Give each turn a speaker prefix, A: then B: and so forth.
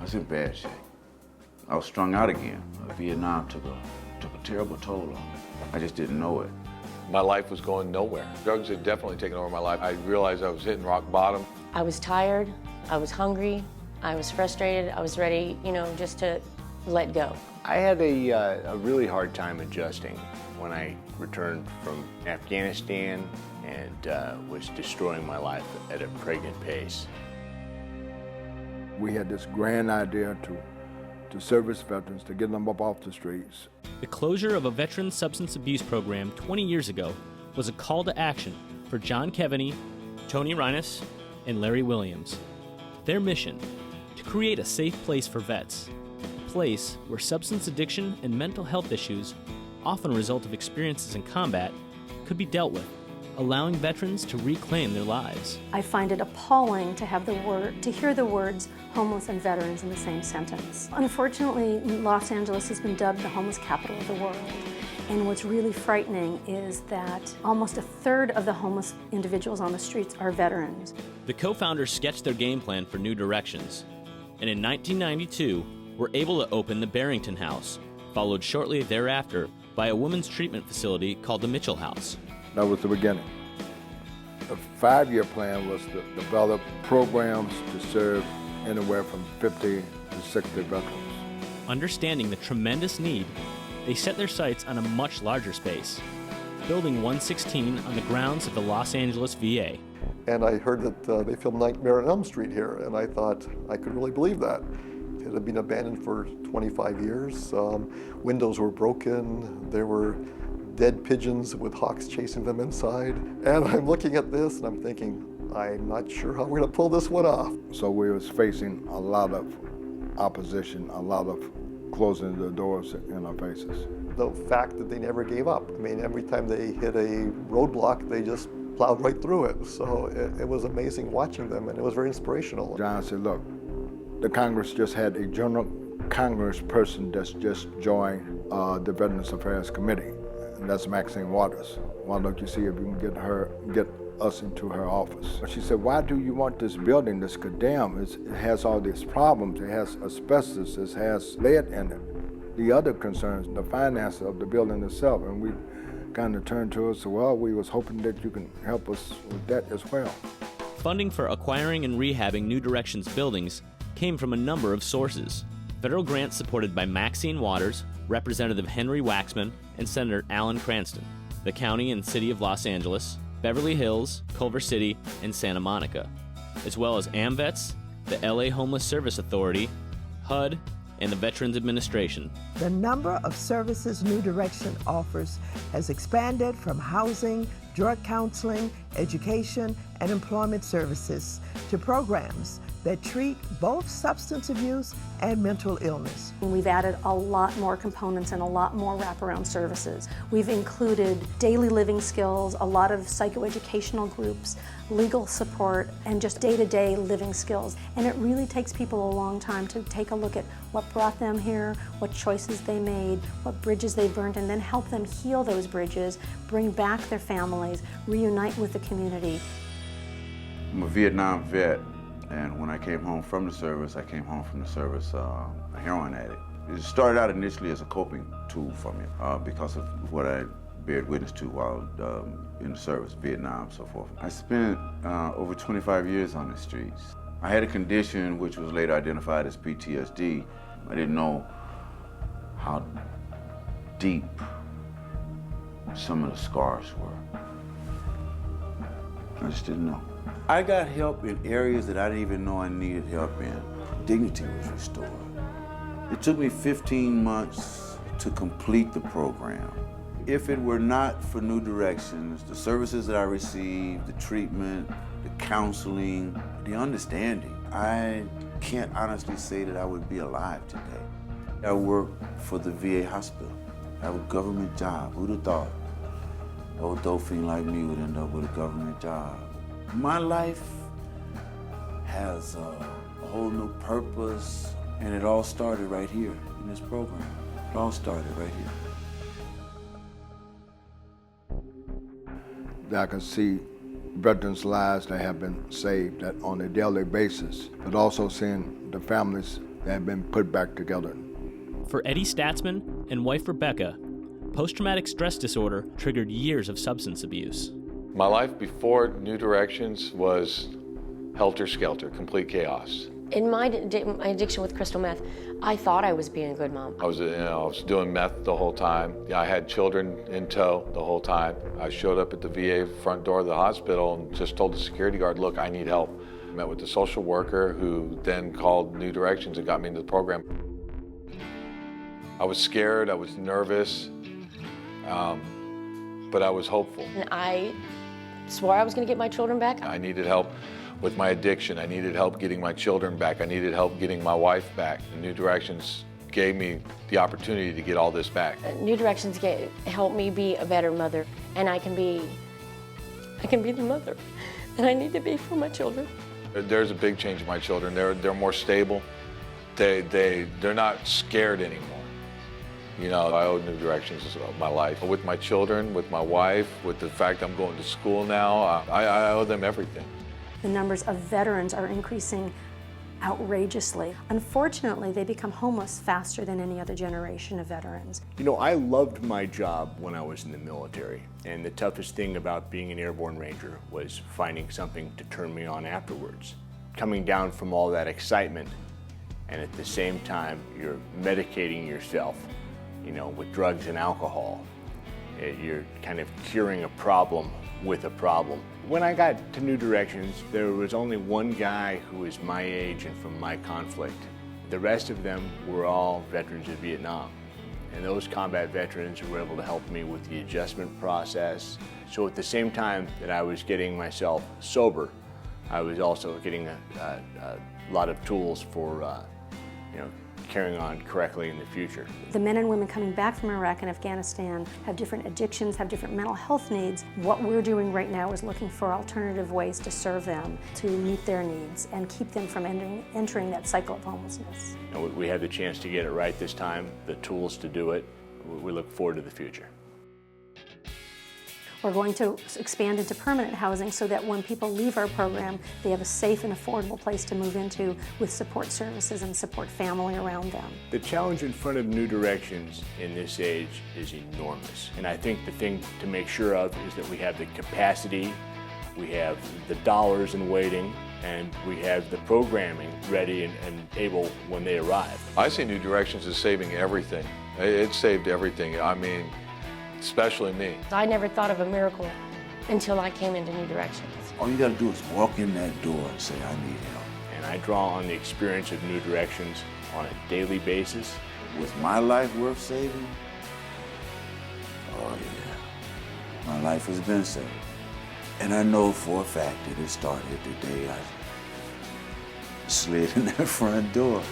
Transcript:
A: was in bad shape. I was strung out again. Vietnam took a terrible toll on me. I just didn't know it.
B: My life was going nowhere. Drugs had definitely taken over my life. I realized I was hitting rock bottom.
C: I was tired, I was hungry, I was frustrated, I was ready, just to let go.
D: I had a really hard time adjusting when I returned from Afghanistan and was destroying my life at a pregnant pace.
E: We had this grand idea to service veterans, to get them up off the streets.
F: The closure of a veteran substance abuse program 20 years ago was a call to action for John Kevaney, Tony Reines, and Larry Williams. Their mission, to create a safe place for vets, a place where substance addiction and mental health issues, often a result of experiences in combat, could be dealt with, allowing veterans to reclaim their lives.
G: I find it appalling to hear the words homeless and veterans in the same sentence. Unfortunately, Los Angeles has been dubbed the homeless capital of the world. And what's really frightening is that almost a third of the homeless individuals on the streets are veterans.
F: The co-founders sketched their game plan for New Directions, and in 1992 were able to open the Barrington House, followed shortly thereafter by a women's treatment facility called the Mitchell House.
E: That was the beginning. The 5-year plan was to develop programs to serve anywhere from 50 to 60 veterans.
F: Understanding the tremendous need, they set their sights on a much larger space, Building 116 on the grounds of the Los Angeles VA.
H: And I heard that they filmed Nightmare on Elm Street here, and I thought I could really believe that. It had been abandoned for 25 years. Windows were broken. There were dead pigeons with hawks chasing them inside. And I'm looking at this and I'm thinking, I'm not sure how we're gonna pull this one off.
E: So we was facing a lot of opposition, a lot of closing the doors in our faces.
H: The fact that they never gave up. I mean, every time they hit a roadblock, they just plowed right through it. So it was amazing watching them, and it was very inspirational.
E: John said, look, the Congress just had a general Congress person that's just joined the Veterans Affairs Committee, and that's Maxine Waters. Why don't you see if you can get us into her office? She said, why do you want this building that's condemned? It has all these problems. It has asbestos, it has lead in it. The other concerns, the finances of the building itself, and we kind of turned to us, well, we was hoping that you can help us with that as well.
F: Funding for acquiring and rehabbing New Directions buildings came from a number of sources. Federal grants supported by Maxine Waters, Representative Henry Waxman, and Senator Alan Cranston, the County and City of Los Angeles, Beverly Hills, Culver City, and Santa Monica, as well as AMVETS, the LA Homeless Service Authority, HUD, and the Veterans Administration.
I: The number of services New Direction offers has expanded from housing, drug counseling, education, and employment services to programs that treat both substance abuse and mental illness.
G: We've added a lot more components and a lot more wraparound services. We've included daily living skills, a lot of psychoeducational groups, legal support, and just day-to-day living skills. And it really takes people a long time to take a look at what brought them here, what choices they made, what bridges they burned, and then help them heal those bridges, bring back their families, reunite with the community.
A: I'm a Vietnam vet. And when I came home from the service, a heroin addict. It started out initially as a coping tool for me because of what I bared witness to while in the service, Vietnam, and so forth. I spent over 25 years on the streets. I had a condition which was later identified as PTSD. I didn't know how deep some of the scars were. I just didn't know. I got help in areas that I didn't even know I needed help in. Dignity was restored. It took me 15 months to complete the program. If it were not for New Directions, the services that I received, the treatment, the counseling, the understanding, I can't honestly say that I would be alive today. I work for the VA hospital. I have a government job. Who'd have thought? An old dope fiend like me would end up with a government job. My life has a whole new purpose, and it all started right here in this program. It all started right here.
E: I can see veterans' lives that have been saved on a daily basis, but also seeing the families that have been put back together.
F: For Eddie Statzman and wife Rebecca, post-traumatic stress disorder triggered years of substance abuse.
B: My life before New Directions was helter-skelter, complete chaos.
C: In my addiction with crystal meth, I thought I was being a good mom.
B: I was doing meth the whole time. I had children in tow the whole time. I showed up at the VA front door of the hospital and just told the security guard, look, I need help. I met with the social worker who then called New Directions and got me into the program. I was scared, I was nervous, but I was hopeful.
C: And I swore I was going to get my children back.
B: I needed help with my addiction. I needed help getting my children back. I needed help getting my wife back. And New Directions gave me the opportunity to get all this back.
C: New Directions helped me be a better mother, and I can be the mother that I need to be for my children.
B: There's a big change in my children. They're more stable. They're not scared anymore. You know, I owe New Directions my life. With my children, with my wife, with the fact I'm going to school now, I owe them everything.
G: The numbers of veterans are increasing outrageously. Unfortunately, they become homeless faster than any other generation of veterans.
D: You know, I loved my job when I was in the military, and the toughest thing about being an airborne ranger was finding something to turn me on afterwards. Coming down from all that excitement, and at the same time, you're medicating yourself, you know, with drugs and alcohol. You're kind of curing a problem with a problem. When I got to New Directions, there was only one guy who was my age and from my conflict. The rest of them were all veterans of Vietnam. And those combat veterans were able to help me with the adjustment process. So at the same time that I was getting myself sober, I was also getting a lot of tools for you know, carrying on correctly in the future.
G: The men and women coming back from Iraq and Afghanistan have different addictions, have different mental health needs. What we're doing right now is looking for alternative ways to serve them, to meet their needs, and keep them from entering that cycle of homelessness.
D: And we had the chance to get it right this time, the tools to do it. We look forward to the future.
G: We're going to expand into permanent housing so that when people leave our program, they have a safe and affordable place to move into with support services and support family around them.
D: The challenge in front of New Directions in this age is enormous. And I think the thing to make sure of is that we have the capacity, we have the dollars in waiting, and we have the programming ready and able when they arrive.
B: I see New Directions as saving everything. It saved everything. I mean, especially me.
C: I never thought of a miracle until I came into New Directions.
A: All you gotta do is walk in that door and say, I need help.
D: And I draw on the experience of New Directions on a daily basis.
A: Was my life worth saving? Oh yeah, my life has been saved. And I know for a fact that it started the day I slid in that front door.